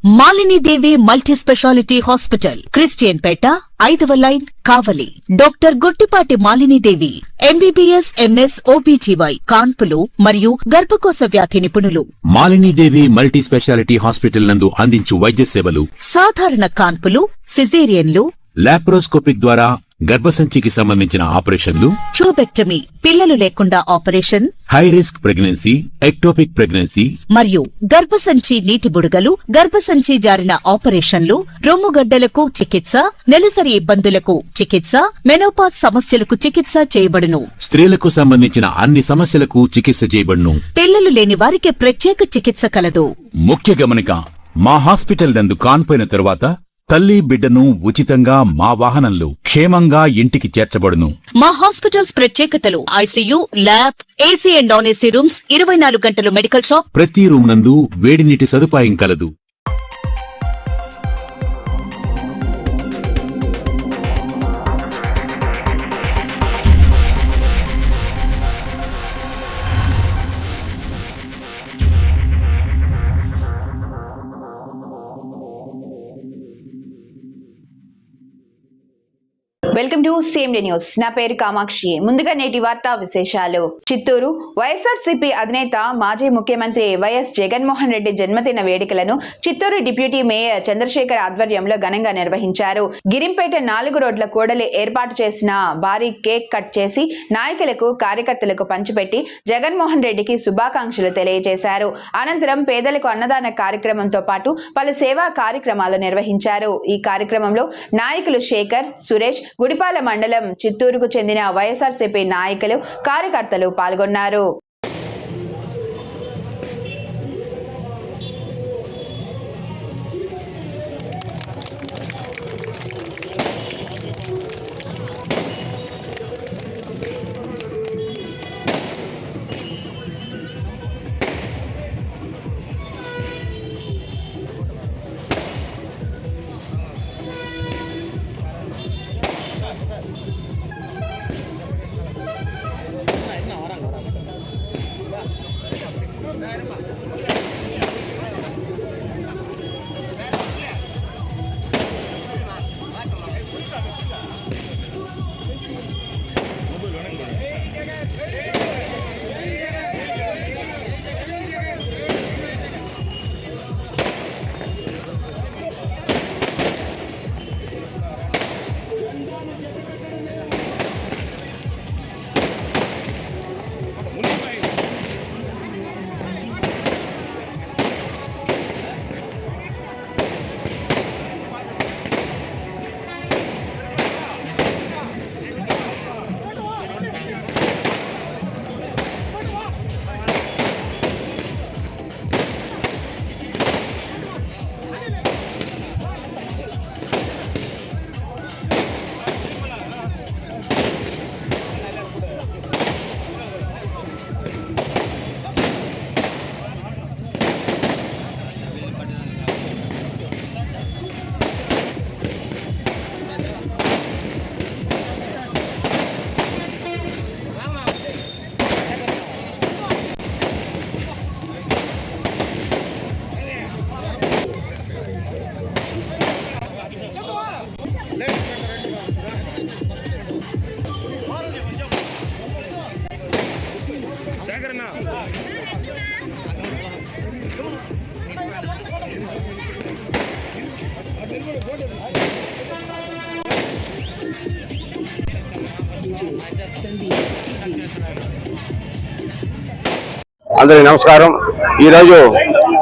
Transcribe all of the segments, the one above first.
Malini Devi multi speciality hospital, Christian Peta, 5వ line, Kavali. Doctor Guttipati Malinidevi, MBBS, MS, OBGY, కాన్పులు మరియు గర్భకోశ వ్యాధి నిపుణులు. మాలినీదేవి మల్టీ స్పెషాలిటీ హాస్పిటల్ నందు అందించు వైద్య సేవలు: సాధారణ కాన్పులు, సిజేరియన్లు, లాప్రోస్కోపిక్ ద్వారా గర్భసంచికి సంబంధించిన ఆపరేషన్లు, ట్యూబెక్టమీ, పిల్లలు లేకుండా operation, high risk pregnancy, ectopic pregnancy మరియు గర్భసంచి నీటి బుడగలు, గర్భసంచి జారిన ఆపరేషన్లు, రొమ్ముగడ్డలకు చికిత్స, నెలసరి ఇబ్బందులకు చికిత్స, మెనోపాజ్ సమస్యలకు చికిత్స చేయబడును. స్త్రీలకు సంబంధించిన అన్ని సమస్యలకు చికిత్స చేయబడును. పిల్లలు లేని వారికి ప్రత్యేక చికిత్స కలదు. ముఖ్య గమనిక: మా హాస్పిటల్ నందు కాన్పోయిన తరువాత తల్లి బిడ్డను ఉచితంగా మా వాహనంలో క్షేమంగా ఇంటికి చేర్చబడును. మా హాస్పిటల్స్ ప్రత్యేకతలు: ICU, lab, AC and non AC rooms, 24 గంటలు మెడికల్ షాప్, ప్రతి రూమ్ నందు వేడి నీటి సదుపాయం కలదు. Welcome to same day news. నా పేరు కామాక్షి. ముందుగా నేటి వార్తా విశేషాలు. చిత్తూరు వైఎస్ఆర్సీపీ అధినేత మాజీ ముఖ్యమంత్రి వైఎస్ జగన్మోహన్ రెడ్డి జన్మదిన వేడుకలను చిత్తూరు డిప్యూటీ మేయర్ చంద్రశేఖర్ ఆధ్వర్యంలో ఘనంగా నిర్వహించారు. గిరింపేట 4 రోడ్ల కూడలి ఏర్పాటు చేసిన భారీ కేక్ కట్ చేసి నాయకులకు, కార్యకర్తలకు పంచిపెట్టి జగన్మోహన్ రెడ్డికి శుభాకాంక్షలు తెలియజేశారు. అనంతరం పేదలకు అన్నదాన కార్యక్రమంతో పాటు పలు సేవా కార్యక్రమాలు నిర్వహించారు. ఈ కార్యక్రమంలో నాయకులు శేఖర్, సురేష్, గుడిపాల మండలం, చిత్తూరుకు చెందిన వైఎస్ఆర్సీపీ నాయకులు, కార్యకర్తలు పాల్గొన్నారు. అందరికీ నమస్కారం. ఈరోజు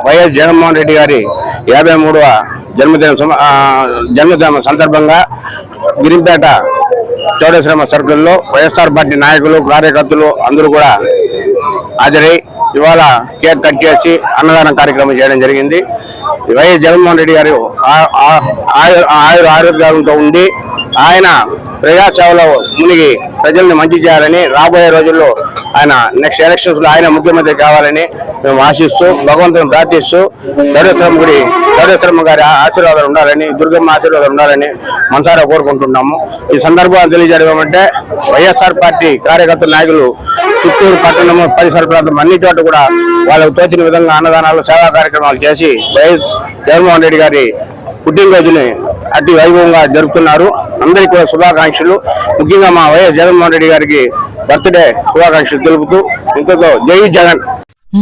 వైఎస్ జగన్మోహన్ రెడ్డి గారి 53వ జన్మదినం సందర్భంగా గిరింపేట చౌడేశ్వరమ్మ సర్కిల్లో వైఎస్ఆర్ పార్టీ నాయకులు, కార్యకర్తలు అందరూ కూడా హాజరై ఇవాళ కేక్ కట్ చేసి అన్నదానం కార్యక్రమం చేయడం జరిగింది. వైఎస్ జగన్మోహన్ రెడ్డి గారు ఆరోగ్యంతో ఉండి ఆయన ప్రజాసేవలో మునిగి ప్రజల్ని మంచి చేయాలని, రాబోయే రోజుల్లో ఆయన నెక్స్ట్ ఎలక్షన్స్ లో ఆయన ముఖ్యమంత్రి కావాలని మేము ఆశిస్తూ, భగవంతుని ప్రార్థిస్తూ, చౌడేశ్వరమ్మ గారి ఆశీర్వాదాలు ఉండాలని, దుర్గమ్మ ఆశీర్వాదాలు ఉండాలని మనసారా కోరుకుంటున్నాము. ఈ సందర్భంగా తెలియజేయడం అంటే వైఎస్ఆర్ పార్టీ కార్యకర్తల నాయకులు చిత్తూరు పట్టణము, పరిసర ప్రాంతం అన్ని చోట్ల పాటు కూడా వాళ్ళకు తోచిన విధంగా అన్నదానాలు సేవా కార్యక్రమాలు చేసి వైఎస్ జగన్మోహన్ రెడ్డి గారి పుట్టినరోజుని అతి వైభవంగా జరుపుతున్నారు. అందరికీ కూడా శుభాకాంక్షలు. ముఖ్యంగా మా వైఎస్ జగన్మోహన్ రెడ్డి గారికి బర్త్డే శుభాకాంక్షలు తెలుపుతూ ఇంతతో జై Jagan.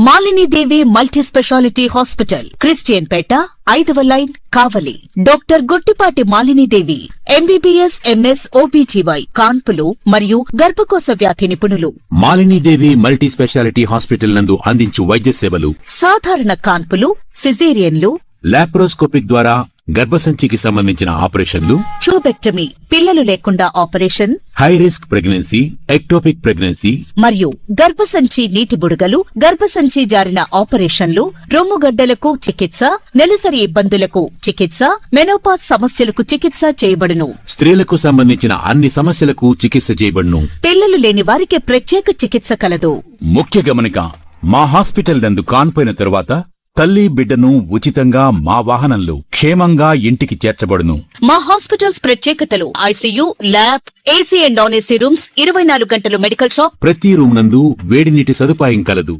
Malinidevi multi speciality hospital, Christian Peta, 5వ line, Kavali. Doctor Guttipati Malinidevi, MBBS MS OBGY, కాన్పులు మరియు గర్భకోశ వ్యాధి నిపుణులు. మాలినీదేవి మల్టీ స్పెషాలిటీ హాస్పిటల్ నందు అందించు వైద్య సేవలు: సాధారణ కాన్పులు, సిజేరియన్లు, లాప్రోస్కోపిక్ ద్వారా గర్భసంచికి సంబంధించిన ఆపరేషన్లు, ట్యూబెక్టమీ, పిల్లలు లేకుండా operation, high risk pregnancy, ectopic pregnancy మరియు గర్భసంచి నీటి బుడగలు, గర్భసంచి జారిన ఆపరేషన్లు, రొమ్ముగడ్డలకు చికిత్స, నెలసరి ఇబ్బందులకు చికిత్స, మెనోపాజ్ సమస్యలకు చికిత్స చేయబడును. స్త్రీలకు సంబంధించిన అన్ని సమస్యలకు చికిత్స చేయబడును. పిల్లలు లేని వారికి ప్రత్యేక చికిత్స కలదు. ముఖ్య గమనిక: మా హాస్పిటల్ నందు కాన్పోయిన తరువాత తల్లి బిడ్డను ఉచితంగా మా వాహనంలో క్షేమంగా ఇంటికి చేర్చబడును. మా హాస్పిటల్స్ ప్రత్యేకతలు: ICU, lab, AC and non AC rooms, 24 గంటలు మెడికల్ షాప్, ప్రతి రూమ్ నందు వేడి నీటి సదుపాయం కలదు.